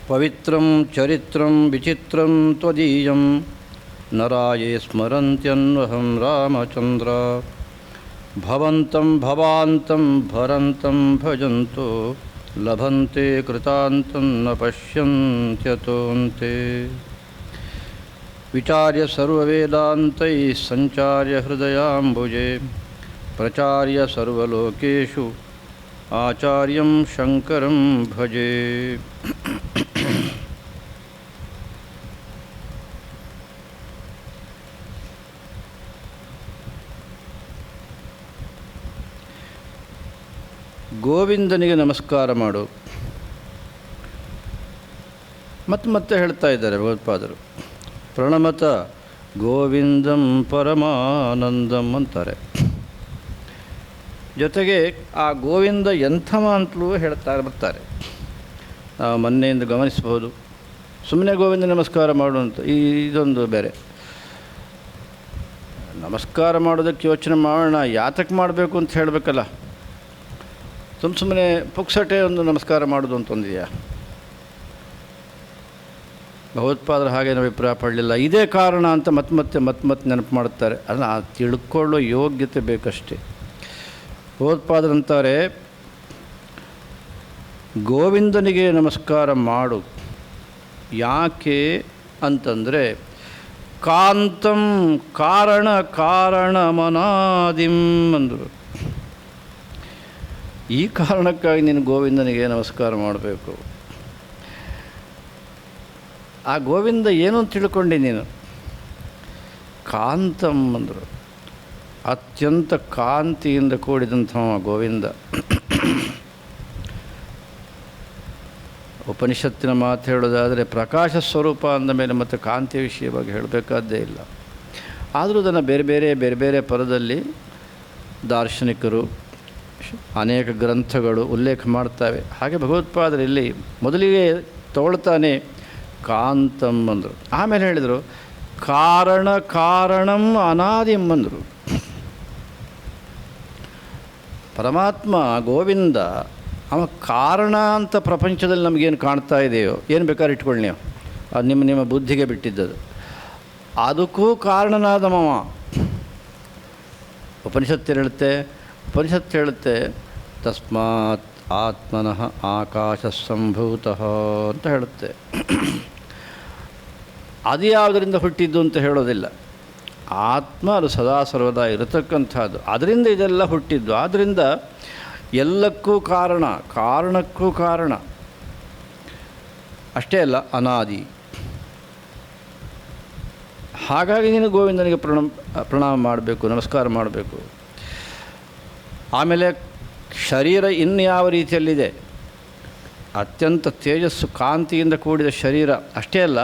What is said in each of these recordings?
ಪವಿತ್ರಂ ಚರಿತ್ರಂ ವಿಚಿತ್ರಂ ತ್ವದೀಯಂ ನರಾಯೇ ಸ್ಮರಂತ್ಯನ್ವಹಂ ರಾಮಚಂದ್ರ ಭವಂತಂ ಭವಾಂತಂ ಭರಂತಂ ಭಜಂತೋ ಲಭಂತೆ ಕೃತಾಂತಂ ನ ಪಶ್ಯಂತ್ಯತೋಂತೆ ವಿಚಾರ್ಯ ಸರ್ವವೇದಾಂತೈ ಸಂಚಾರ್ಯ ಹೃದಯಾಂಬುಜೆ ಪ್ರಚಾರ್ಯ ಸರ್ವಲೋಕೇಶು ಆಚಾರ್ಯಂ ಶಂಕರಂ ಭಜೆ. ಗೋವಿಂದನಿಗೆ ನಮಸ್ಕಾರ ಮಾಡು. ಮತ್ತೆ ಹೇಳ್ತಾ ಇದ್ದಾರೆ ಭಗವತ್ಪಾದರು. ಪ್ರಣಮತ ಗೋವಿಂದಂ ಪರಮಾನಂದಂ ಅಂತಾರೆ. ಜೊತೆಗೆ ಆ ಗೋವಿಂದ ಎಂಥವ ಅಂತಲೂ ಹೇಳ್ತಾ ಬರ್ತಾರೆ. ನಾವು ಮೊನ್ನೆಯಿಂದ ಗಮನಿಸಬಹುದು. ಸುಮ್ಮನೆ ಗೋವಿಂದ ನಮಸ್ಕಾರ ಮಾಡು ಅಂತ ಇದೊಂದು ಬೇರೆ. ನಮಸ್ಕಾರ ಮಾಡೋದಕ್ಕೆ ಯೋಚನೆ ಮಾಡೋಣ, ಯಾತಕ್ಕೆ ಮಾಡಬೇಕು ಅಂತ ಹೇಳಬೇಕಲ್ಲ. ಸುಮ್ಮನೆ ಪುಕ್ಸಟೆ ಒಂದು ನಮಸ್ಕಾರ ಮಾಡೋದು ಅಂತ ಒಂದಿದೆಯಾ? ಭಗವತ್ಪಾದರು ಹಾಗೇನು ಅಭಿಪ್ರಾಯ ಪಡಲಿಲ್ಲ. ಇದೇ ಕಾರಣ ಅಂತ ಮತ್ತೆ ನೆನಪು ಮಾಡುತ್ತಾರೆ. ಅದನ್ನು ತಿಳ್ಕೊಳ್ಳೋ ಯೋಗ್ಯತೆ ಬೇಕಷ್ಟೇ. ಭಗವತ್ಪಾದರಂತಾರೆ, ಗೋವಿಂದನಿಗೆ ನಮಸ್ಕಾರ ಮಾಡು. ಯಾಕೆ ಅಂತಂದರೆ ಕಾಂತಂ ಕಾರಣಮನಾದಿಂ ಅಂದರು. ಈ ಕಾರಣಕ್ಕಾಗಿ ನೀನು ಗೋವಿಂದನಿಗೆ ನಮಸ್ಕಾರ ಮಾಡಬೇಕು. ಆ ಗೋವಿಂದ ಏನು ಅಂತ ತಿಳ್ಕೊಂಡೆ ನೀನು? ಕಾಂತಂ ಅಂದರು. ಅತ್ಯಂತ ಕಾಂತಿಯಿಂದ ಕೂಡಿದಂಥವ ಗೋವಿಂದ. ಉಪನಿಷತ್ತಿನ ಮಾತು ಹೇಳೋದಾದರೆ ಪ್ರಕಾಶ ಸ್ವರೂಪ ಅಂದ ಮೇಲೆ ಮತ್ತು ಕಾಂತಿಯ ವಿಷಯವಾಗಿ ಹೇಳಬೇಕಾದ್ದೇ ಇಲ್ಲ. ಆದರೂ ಅದನ್ನು ಬೇರೆ ಬೇರೆ ಪದದಲ್ಲಿ ದಾರ್ಶನಿಕರು ಅನೇಕ ಗ್ರಂಥಗಳು ಉಲ್ಲೇಖ ಮಾಡ್ತವೆ. ಹಾಗೆ ಭಗವತ್ಪಾದರಲ್ಲಿ ಮೊದಲಿಗೆ ತಗೊಳ್ತಾನೆ ಕಾಂತಂ ಅಂದರು. ಆಮೇಲೆ ಹೇಳಿದರು ಕಾರಣಂ ಅನಾದಿಂ ಅಂದರು. ಪರಮಾತ್ಮ ಗೋವಿಂದ ಅವ ಕಾರಣ ಅಂತ ಪ್ರಪಂಚದಲ್ಲಿ ನಮಗೇನು ಕಾಣ್ತಾ ಇದೆಯೋ, ಏನು ಬೇಕಾದ್ರೆ ಇಟ್ಕೊಳ್ಳಿ ನೀವು, ಅದು ನಿಮ್ಮ ಬುದ್ಧಿಗೆ ಬಿಟ್ಟಿದ್ದದು. ಅದಕ್ಕೂ ಕಾರಣನಾದಮವ. ಉಪನಿಷತ್ತು ಹೇಳುತ್ತೆ ತಸ್ಮಾತ್ ಆತ್ಮನಃ ಆಕಾಶ ಸಂಭೂತಃ ಅಂತ ಹೇಳುತ್ತೆ. ಅದು ಯಾವುದರಿಂದ ಹುಟ್ಟಿದ್ದು ಅಂತ ಹೇಳೋದಿಲ್ಲ. ಆತ್ಮ ಅದು ಸದಾ ಸರ್ವದಾ ಇರತಕ್ಕಂಥದ್ದು. ಅದರಿಂದ ಇದೆಲ್ಲ ಹುಟ್ಟಿದ್ದು. ಆದ್ದರಿಂದ ಎಲ್ಲಕ್ಕೂ ಕಾರಣಕ್ಕೂ ಕಾರಣ. ಅಷ್ಟೇ ಅಲ್ಲ, ಅನಾದಿ. ಹಾಗಾಗಿ ನೀನು ಗೋವಿಂದನಿಗೆ ಪ್ರಣಾಮ ಮಾಡಬೇಕು, ನಮಸ್ಕಾರ ಮಾಡಬೇಕು. ಆಮೇಲೆ ಶರೀರ ಇನ್ಯಾವ ರೀತಿಯಲ್ಲಿದೆ? ಅತ್ಯಂತ ತೇಜಸ್ಸು ಕಾಂತಿಯಿಂದ ಕೂಡಿದ ಶರೀರ. ಅಷ್ಟೇ ಅಲ್ಲ,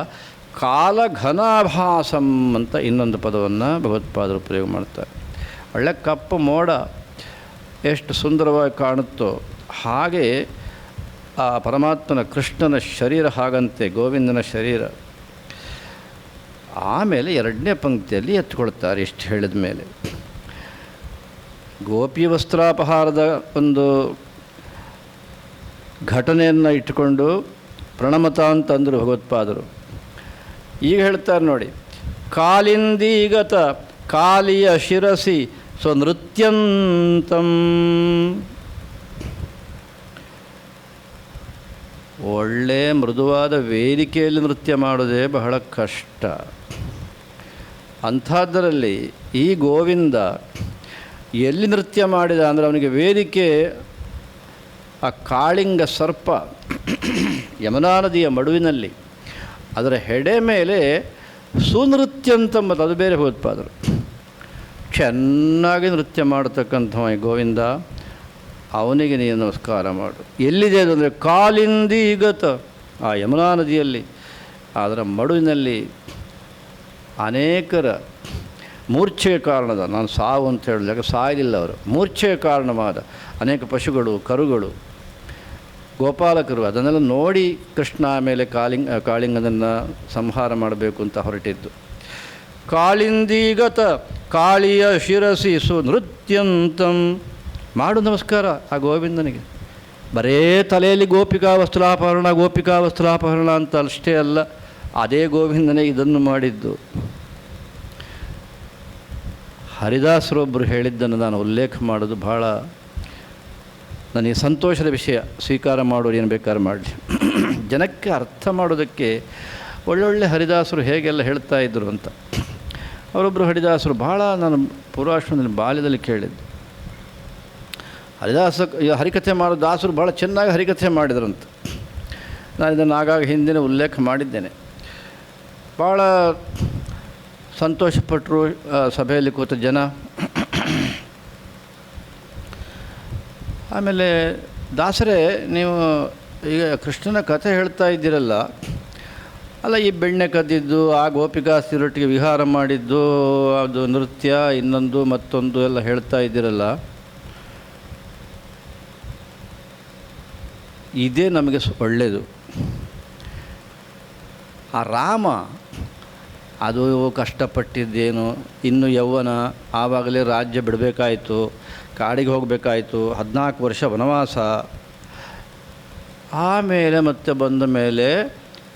ಕಾಲಘನಾಭಾಸಂ ಅಂತ ಇನ್ನೊಂದು ಪದವನ್ನು ಭಗವತ್ಪಾದರು ಪ್ರಯೋಗ ಮಾಡ್ತಾರೆ. ಒಳ್ಳೆ ಕಪ್ಪು ಮೋಡ ಎಷ್ಟು ಸುಂದರವಾಗಿ ಕಾಣುತ್ತೋ ಹಾಗೆ ಆ ಪರಮಾತ್ಮನ ಕೃಷ್ಣನ ಶರೀರ ಹಾಗಂತೆ ಗೋವಿಂದನ ಶರೀರ. ಆಮೇಲೆ ಎರಡನೇ ಪಂಕ್ತಿಯಲ್ಲಿ ಎತ್ಕೊಳ್ತಾರೆ. ಇಷ್ಟು ಹೇಳಿದ ಮೇಲೆ ಗೋಪಿ ವಸ್ತ್ರಾಪಹಾರದ ಒಂದು ಘಟನೆಯನ್ನು ಇಟ್ಟುಕೊಂಡು ಪ್ರಣಮತ ಅಂತಂದರು ಭಗವತ್ಪಾದರು. ಈಗ ಹೇಳ್ತಾರೆ ನೋಡಿ, ಕಾಲಿಂದೀಗತ ಕಾಲಿಯ ಶಿರಸಿ ಸ್ವನೃತ್ಯಂತಂ. ಒಳ್ಳೆ ಮೃದುವಾದ ವೇದಿಕೆಯಲ್ಲಿ ನೃತ್ಯ ಮಾಡೋದೇ ಬಹಳ ಕಷ್ಟ. ಅಂಥದ್ದರಲ್ಲಿ ಈ ಗೋವಿಂದ ಎಲ್ಲಿ ನೃತ್ಯ ಮಾಡಿದ ಅಂದರೆ ಅವನಿಗೆ ವೇದಿಕೆ ಆ ಕಾಳಿಂಗ ಸರ್ಪ ಯಮುನಾ ನದಿಯ ಮಡುವಿನಲ್ಲಿ ಅದರ ಹೆಡೆ ಮೇಲೆ ಸುನೃತ್ಯಂತಂಬ, ಅದು ಬೇರೆ ಭಗವತ್ಪಾದರು. ಚೆನ್ನಾಗಿ ನೃತ್ಯ ಮಾಡತಕ್ಕಂಥವ ಗೋವಿಂದ, ಅವನಿಗೆ ನೀನು ನಮಸ್ಕಾರ ಮಾಡು. ಎಲ್ಲಿದೆ ಅದು ಅಂದರೆ ಕಾಲಿಂದೀಗತ, ಆ ಯಮುನಾ ನದಿಯಲ್ಲಿ ಅದರ ಮಡುವಿನಲ್ಲಿ ಅನೇಕರ ಮೂರ್ಛೆಗೆ ಕಾರಣದ, ನಾನು ಸಾವು ಅಂತ ಹೇಳಿದಾಗ ಸಾಯಲಿಲ್ಲ ಅವರು, ಮೂರ್ಛೆಗೆ ಕಾರಣವಾದ ಅನೇಕ ಪಶುಗಳು, ಕರುಗಳು, ಗೋಪಾಲಕರು ಅದನ್ನೆಲ್ಲ ನೋಡಿ ಕೃಷ್ಣ ಮೇಲೆ ಕಾಳಿಂಗನನ್ನು ಸಂಹಾರ ಮಾಡಬೇಕು ಅಂತ ಹೊರಟಿದ್ದು. ಕಾಳಿಂದೀಗತ ಕಾಳಿಯ ಶಿರಸಿ ಸುನೃತ್ಯಂತಂ. ಮಾಡು ನಮಸ್ಕಾರ ಆ ಗೋವಿಂದನಿಗೆ. ಬರೇ ತಲೆಯಲ್ಲಿ ಗೋಪಿಕಾ ವಸ್ತ್ರಾಪಹರಣ ಅಂತ ಅಷ್ಟೇ ಅಲ್ಲ, ಅದೇ ಗೋವಿಂದನೇ ಇದನ್ನು ಮಾಡಿದ್ದು. ಹರಿದಾಸರೊಬ್ಬರು ಹೇಳಿದ್ದನ್ನು ನಾನು ಉಲ್ಲೇಖ ಮಾಡೋದು ಭಾಳ ನನಗೆ ಸಂತೋಷದ ವಿಷಯ. ಸ್ವೀಕಾರ ಮಾಡೋರು ಏನು ಬೇಕಾದ್ರೂ ಮಾಡಲಿ. ಜನಕ್ಕೆ ಅರ್ಥ ಮಾಡೋದಕ್ಕೆ ಒಳ್ಳೊಳ್ಳೆ ಹರಿದಾಸರು ಹೇಗೆಲ್ಲ ಹೇಳ್ತಾ ಇದ್ದರು ಅಂತ. ಅವರೊಬ್ಬರು ಹರಿದಾಸರು ಭಾಳ ನಾನು ಪೂರ್ವಾಶ್ರಮದಲ್ಲಿ ಬಾಲ್ಯದಲ್ಲಿ ಕೇಳಿದ್ದು. ಹರಿಕಥೆ ಮಾಡೋ ದಾಸರು ಭಾಳ ಚೆನ್ನಾಗಿ ಹರಿಕಥೆ ಮಾಡಿದ್ರಂತ. ನಾನು ಇದನ್ನು ಆಗಾಗ ಹಿಂದಿನ ಉಲ್ಲೇಖ ಮಾಡಿದ್ದೇನೆ. ಭಾಳ ಸಂತೋಷಪಟ್ಟರು ಸಭೆಯಲ್ಲಿ ಕೂತ ಜನ. ಆಮೇಲೆ ದಾಸರೇ, ನೀವು ಈಗ ಕೃಷ್ಣನ ಕಥೆ ಹೇಳ್ತಾ ಇದ್ದೀರಲ್ಲ, ಅಲ್ಲ ಈ ಬೆಣ್ಣೆ ಕದ್ದಿದ್ದು, ಆ ಗೋಪಿಕಾಸ್ತಿರೊಟ್ಟಿಗೆ ವಿಹಾರ ಮಾಡಿದ್ದು, ಅದು ನೃತ್ಯ, ಇನ್ನೊಂದು ಮತ್ತೊಂದು ಎಲ್ಲ ಹೇಳ್ತಾ ಇದ್ದೀರಲ್ಲ, ಇದೇ ನಮಗೆ ಒಳ್ಳೆಯದು. ಆ ರಾಮ ಅದು ಕಷ್ಟಪಟ್ಟಿದ್ದೇನು, ಇನ್ನು ಯೌವನ, ಆವಾಗಲೇ ರಾಜ್ಯ ಬಿಡಬೇಕಾಯಿತು, ಕಾಡಿಗೆ ಹೋಗಬೇಕಾಯಿತು, 14 ವರ್ಷ ವನವಾಸ, ಆಮೇಲೆ ಮತ್ತೆ ಬಂದ ಮೇಲೆ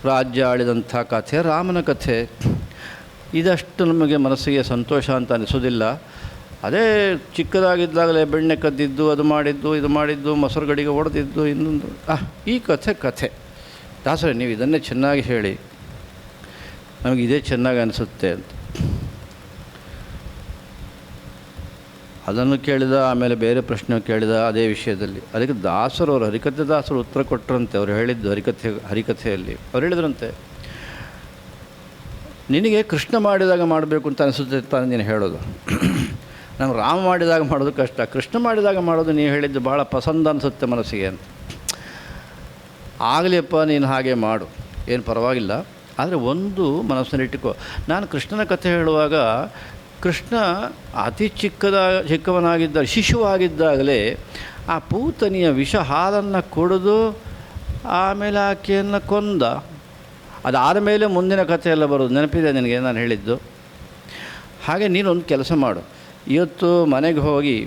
ರಾಜ್ಯ ಆಳಿದಂಥ ಕಥೆ ರಾಮನ ಕಥೆ. ಇದಷ್ಟು ನಮಗೆ ಮನಸ್ಸಿಗೆ ಸಂತೋಷ ಅಂತ ಅನಿಸೋದಿಲ್ಲ. ಅದೇ ಚಿಕ್ಕದಾಗಿದ್ದಾಗಲೇ ಬೆಣ್ಣೆ ಕದ್ದಿದ್ದು, ಅದು ಮಾಡಿದ್ದು, ಇದು ಮಾಡಿದ್ದು, ಮೊಸರು ಗಡಿಗೆ ಹೊಡೆದಿದ್ದು, ಇನ್ನೊಂದು ಈ ಕಥೆ. ದಾಸರೇ, ನೀವು ಇದನ್ನೇ ಚೆನ್ನಾಗಿ ಹೇಳಿ, ನಮಗೆ ಇದೇ ಚೆನ್ನಾಗಿ ಅನಿಸುತ್ತೆ ಅಂತ. ಅದನ್ನು ಕೇಳಿದ. ಆಮೇಲೆ ಬೇರೆ ಪ್ರಶ್ನೆ ಕೇಳಿದ ಅದೇ ವಿಷಯದಲ್ಲಿ. ಅದಕ್ಕೆ ದಾಸರವರು, ಹರಿಕಥೆ ದಾಸರು ಉತ್ತರ ಕೊಟ್ಟರಂತೆ. ಅವರು ಹೇಳಿದ್ದು ಹರಿಕಥೆಯಲ್ಲಿ ಅವ್ರು ಹೇಳಿದ್ರಂತೆ, ನಿನಗೆ ಕೃಷ್ಣ ಮಾಡಿದಾಗ ಮಾಡಬೇಕು ಅಂತ ಅನಿಸುತ್ತೆ ತಾನು ನೀನು ಹೇಳೋದು. ನಂಗೆ ರಾಮ ಮಾಡಿದಾಗ ಮಾಡೋದು ಕಷ್ಟ, ಕೃಷ್ಣ ಮಾಡಿದಾಗ ಮಾಡೋದು ನೀವು ಹೇಳಿದ್ದು ಭಾಳ ಪಸಂದ ಅನಿಸುತ್ತೆ ಮನಸ್ಸಿಗೆ ಅಂತ. ಆಗಲಿಯಪ್ಪ, ನೀನು ಹಾಗೆ ಮಾಡು, ಏನು ಪರವಾಗಿಲ್ಲ. ಆದರೆ ಒಂದು ಮನಸ್ಸಿನಲ್ಲಿಟ್ಟುಕೋ, ನಾನು ಕೃಷ್ಣನ ಕಥೆ ಹೇಳುವಾಗ ಕೃಷ್ಣ ಅತಿ ಚಿಕ್ಕವನಾಗಿದ್ದ ಶಿಶುವಾಗಿದ್ದಾಗಲೇ ಆ ಪೂತನಿಯ ವಿಷ ಹಾಲನ್ನು ಕುಡಿದು ಆಮೇಲೆ ಆಕೆಯನ್ನು ಕೊಂದ. ಅದಾದ ಮೇಲೆ ಮುಂದಿನ ಕಥೆಯೆಲ್ಲ ಬರೋದು ನೆನಪಿದೆ ನಿನಗೆ ನಾನು ಹೇಳಿದ್ದು. ಹಾಗೆ ನೀನೊಂದು ಕೆಲಸ ಮಾಡು, ಇವತ್ತು ಮನೆಗೆ ಹೋಗಿ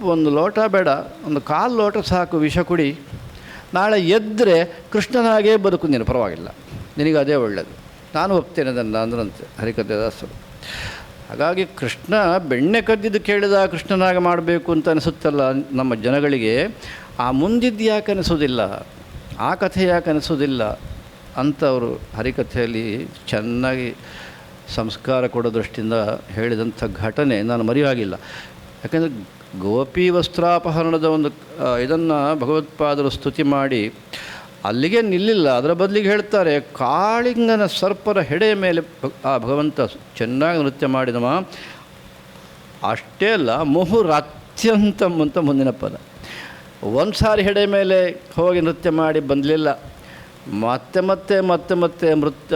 ಒಂದು ಲೋಟ ಬೇಡ, ಒಂದು 1/4 ಲೋಟ ಸಾಕು ವಿಷ ಕುಡಿ. ನಾಳೆ ಎದ್ದರೆ ಕೃಷ್ಣನಾಗೇ ಬದುಕು ನೀನು, ಪರವಾಗಿಲ್ಲ, ನಿನಗೆ ಅದೇ ಒಳ್ಳೆಯದು, ನಾನು ಒಪ್ತೇನೆ ಅದನ್ನು ಅಂದ್ರಂತೆ ಹರಿಕಥೆ ದಾಸರು. ಹಾಗಾಗಿ ಕೃಷ್ಣ ಬೆಣ್ಣೆ ಕದ್ದಿದ್ದು ಕೇಳಿದ ಕೃಷ್ಣನಾಗ ಮಾಡಬೇಕು ಅಂತ ಅನಿಸುತ್ತಲ್ಲ ನಮ್ಮ ಜನಗಳಿಗೆ, ಆ ಮುಂದಿದ್ದು ಯಾಕೆ ಅನಿಸೋದಿಲ್ಲ, ಆ ಕಥೆ ಯಾಕೆ ಅನಿಸೋದಿಲ್ಲ ಅಂತ ಅವರು ಹರಿಕಥೆಯಲ್ಲಿ ಚೆನ್ನಾಗಿ ಸಂಸ್ಕಾರ ಕೊಡೋ ದೃಷ್ಟಿಯಿಂದ ಹೇಳಿದಂಥ ಘಟನೆ ನಾನು ಮರೆಯಾಗಿಲ್ಲ. ಯಾಕೆಂದರೆ ಗೋಪಿ ವಸ್ತ್ರಾಪಹರಣದ ಒಂದು ಇದನ್ನು ಭಗವತ್ಪಾದರು ಸ್ತುತಿ ಮಾಡಿ ಅಲ್ಲಿಗೆ ನಿಲ್ಲಿಲ್ಲ. ಅದರ ಬದಲಿಗೆ ಹೇಳ್ತಾರೆ, ಕಾಳಿಂಗನ ಸರ್ಪರ ಹೆಡೆಯ ಮೇಲೆ ಆ ಭಗವಂತ ಚೆನ್ನಾಗಿ ನೃತ್ಯ ಮಾಡಿದವ. ಅಷ್ಟೇ ಅಲ್ಲ, ಮುಹುರತ್ಯಂತಂ ಅಂತ ಮುಂದಿನ ಪದ. ಒಂದು ಸಾರಿ ಹೆಡೆ ಮೇಲೆ ಹೋಗಿ ನೃತ್ಯ ಮಾಡಿ ಬಂದಲಿಲ್ಲ, ಮತ್ತೆ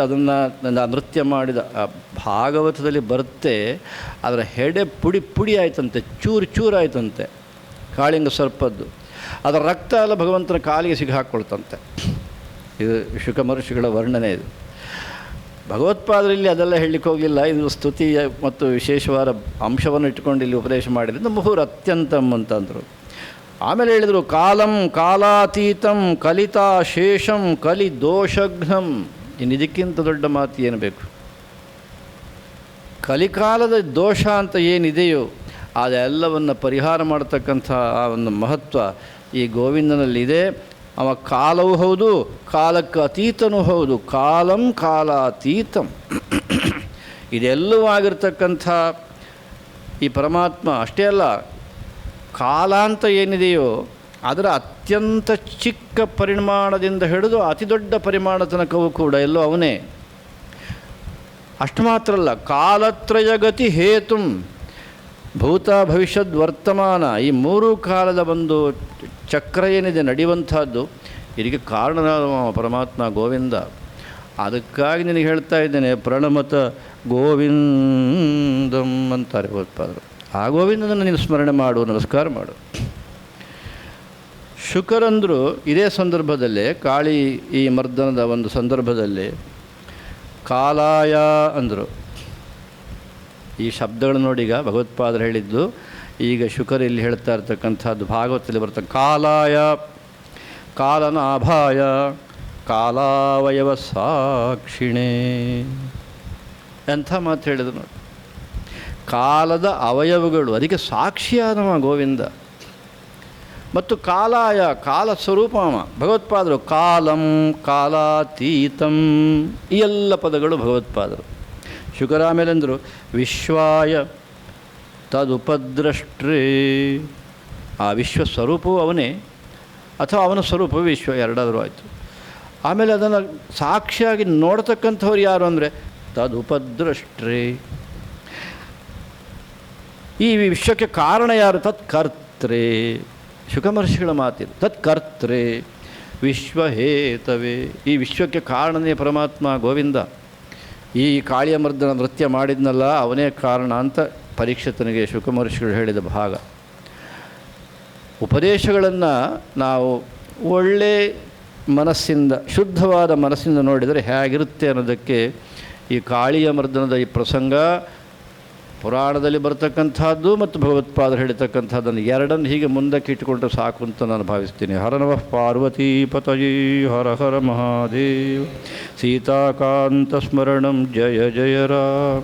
ಅದನ್ನು ನೃತ್ಯ ಮಾಡಿದ. ಭಾಗವತದಲ್ಲಿ ಬರುತ್ತೆ, ಅದರ ಹೆಡೆ ಪುಡಿ ಆಯ್ತಂತೆ, ಚೂರು ಆಯ್ತಂತೆ ಕಾಳಿಂಗ ಸರ್ಪದ್ದು. ಅದರ ರಕ್ತ ಎಲ್ಲ ಭಗವಂತನ ಕಾಲಿಗೆ ಸಿಗಿ ಹಾಕ್ಕೊಳ್ತಂತೆ. ಇದು ಶುಕ ಮಹರ್ಷಿಗಳ ವರ್ಣನೆ. ಇದು ಭಗವತ್ಪಾದರಲ್ಲಿ ಅದೆಲ್ಲ ಹೇಳಲಿಕ್ಕೆ ಹೋಗಲಿಲ್ಲ. ಇದು ಸ್ತುತಿ ಮತ್ತು ವಿಶೇಷವಾದ ಅಂಶವನ್ನು ಇಟ್ಟುಕೊಂಡು ಇಲ್ಲಿ ಉಪದೇಶ ಮಾಡಿದ್ರಿಂದ ಮುಹುರತ್ಯಂತಂ ಅಂತಂದರು. ಆಮೇಲೆ ಹೇಳಿದರು, ಕಾಲಂ ಕಾಲಾತೀತಂ ಕಲಿತಾ ಶೇಷಂ ಕಲಿ ದೋಷಘ್ನಂ. ಇನ್ನು ಇದಕ್ಕಿಂತ ದೊಡ್ಡ ಮಾತು ಏನು ಬೇಕು? ಕಲಿಕಾಲದ ದೋಷ ಅಂತ ಏನಿದೆಯೋ ಅದೆಲ್ಲವನ್ನು ಪರಿಹಾರ ಮಾಡತಕ್ಕಂಥ ಆ ಒಂದು ಮಹತ್ವ ಈ ಗೋವಿಂದನಲ್ಲಿದೆ. ಅವ ಕಾಲವೂ ಹೌದು, ಕಾಲಕ್ಕೆ ಅತೀತನೂ ಹೌದು. ಕಾಲಂ ಕಾಲಾತೀತಂ ಇದೆಲ್ಲವೂ ಆಗಿರ್ತಕ್ಕಂಥ ಈ ಪರಮಾತ್ಮ. ಅಷ್ಟೇ ಅಲ್ಲ, ಕಾಲ ಅಂತ ಏನಿದೆಯೋ ಅದರ ಅತ್ಯಂತ ಚಿಕ್ಕ ಪರಿಮಾಣದಿಂದ ಹಿಡಿದು ಅತಿ ದೊಡ್ಡ ಪರಿಮಾಣ ತನಕವೂ ಕೂಡ ಎಲ್ಲೋ ಅವನೇ. ಅಷ್ಟು ಮಾತ್ರ ಅಲ್ಲ, ಕಾಲತ್ರಯಗತಿ ಹೇತುಂ ಭೂತ ಭವಿಷ್ಯದ್ ವರ್ತಮಾನ, ಈ 3 ಕಾಲದ ಒಂದು ಚಕ್ರ ಏನಿದೆ ನಡೆಯುವಂಥದ್ದು, ಇದಕ್ಕೆ ಕಾರಣನಾದ ಪರಮಾತ್ಮ ಗೋವಿಂದ. ಅದಕ್ಕಾಗಿ ನಿನಗೆ ಹೇಳ್ತಾ ಇದ್ದೇನೆ, ಪ್ರಣಮತ ಗೋವಿಂದಂ ಅಂತಾರೆ ಭಗವತ್ಪಾದರು. ಆ ಗೋವಿಂದನನ್ನು ನೀನು ಸ್ಮರಣೆ ಮಾಡು, ನಮಸ್ಕಾರ ಮಾಡು. ಶುಕರಂದರು ಇದೇ ಸಂದರ್ಭದಲ್ಲೇ, ಕಾಳಿ ಈ ಮರ್ದನದ ಒಂದು ಸಂದರ್ಭದಲ್ಲಿ ಕಾಲಾಯ ಅಂದರು. ಈ ಶಬ್ದಗಳು ನೋಡಿ, ಈಗ ಭಗವತ್ಪಾದರು ಹೇಳಿದ್ದು ಈಗ ಶುಕರು ಇಲ್ಲಿ ಹೇಳ್ತಾ ಇರ್ತಕ್ಕಂಥದ್ದು ಭಾಗವತದಲ್ಲಿ ಬರ್ತಕ್ಕ ಕಾಲಾಯ ಕಾಲನಾಭಾಯ ಕಾಲಾವಯವ ಸಾಕ್ಷಿಣೇ ಎಂಥ ಮಾತು ಹೇಳಿದ್ರು ನೋಡಿ. ಕಾಲದ ಅವಯವಗಳು ಅದಕ್ಕೆ ಸಾಕ್ಷಿಯಾದವ ಗೋವಿಂದ. ಮತ್ತು ಕಾಲಾಯ ಕಾಲ ಸ್ವರೂಪವ ಭಗವತ್ಪಾದರು. ಕಾಲಂ ಕಾಲಾತೀತಂ ಈ ಎಲ್ಲ ಪದಗಳು ಭಗವತ್ಪಾದರು. ಶುಕರ ಆಮೇಲೆಂದರು ವಿಶ್ವಾಯ ತದುಪದ್ರಷ್ಟ್ರೇ. ಆ ವಿಶ್ವ ಸ್ವರೂಪವು ಅವನೇ ಅಥವಾ ಅವನ ಸ್ವರೂಪವು ವಿಶ್ವ, ಎರಡಾದರೂ ಆಯಿತು. ಆಮೇಲೆ ಅದನ್ನು ಸಾಕ್ಷಿಯಾಗಿ ನೋಡ್ತಕ್ಕಂಥವ್ರು ಯಾರು ಅಂದರೆ ತದುಪದ್ರಷ್ಟ್ರೇ. ಈ ವಿಶ್ವಕ್ಕೆ ಕಾರಣ ಯಾರು? ತತ್ಕರ್ತ್ರೇ. ಶುಕಮಹರ್ಷಿಗಳ ಮಾತಿದು. ತತ್ಕರ್ತ್ರೇ ವಿಶ್ವಹೇತವೇ. ಈ ವಿಶ್ವಕ್ಕೆ ಕಾರಣನೇ ಪರಮಾತ್ಮ ಗೋವಿಂದ. ಈ ಕಾಳಿಯ ಮರ್ದನ ನೃತ್ಯ ಮಾಡಿದ್ನಲ್ಲ ಅವನೇ ಕಾರಣ ಅಂತ ಪರೀಕ್ಷಿತನಿಗೆ ಶುಕಮಹರ್ಷಿಗಳು ಹೇಳಿದ ಭಾಗ. ಉಪದೇಶಗಳನ್ನು ನಾವು ಒಳ್ಳೆ ಮನಸ್ಸಿಂದ, ಶುದ್ಧವಾದ ಮನಸ್ಸಿಂದ ನೋಡಿದರೆ ಹೇಗಿರುತ್ತೆ ಅನ್ನೋದಕ್ಕೆ ಈ ಕಾಳಿಯ ಮರ್ದನದ ಈ ಪ್ರಸಂಗ ಪುರಾಣದಲ್ಲಿ ಬರ್ತಕ್ಕಂಥದ್ದು ಮತ್ತು ಭಗವತ್ಪಾದರು ಹೇಳಿರ್ತಕ್ಕಂಥದ್ದನ್ನು ಎರಡನ್ನು ಹೀಗೆ ಮುಂದಕ್ಕೆ ಇಟ್ಟುಕೊಂಡ್ರೆ ಸಾಕು ಅಂತ ನಾನು ಭಾವಿಸ್ತೀನಿ. ಹರ ನಮಃ ಪಾರ್ವತೀ ಪತಯೇ ಹರ ಹರ ಮಹಾದೇವ. ಸೀತಾಕಾಂತ ಸ್ಮರಣಂ ಜಯ ಜಯ ರಾಮ.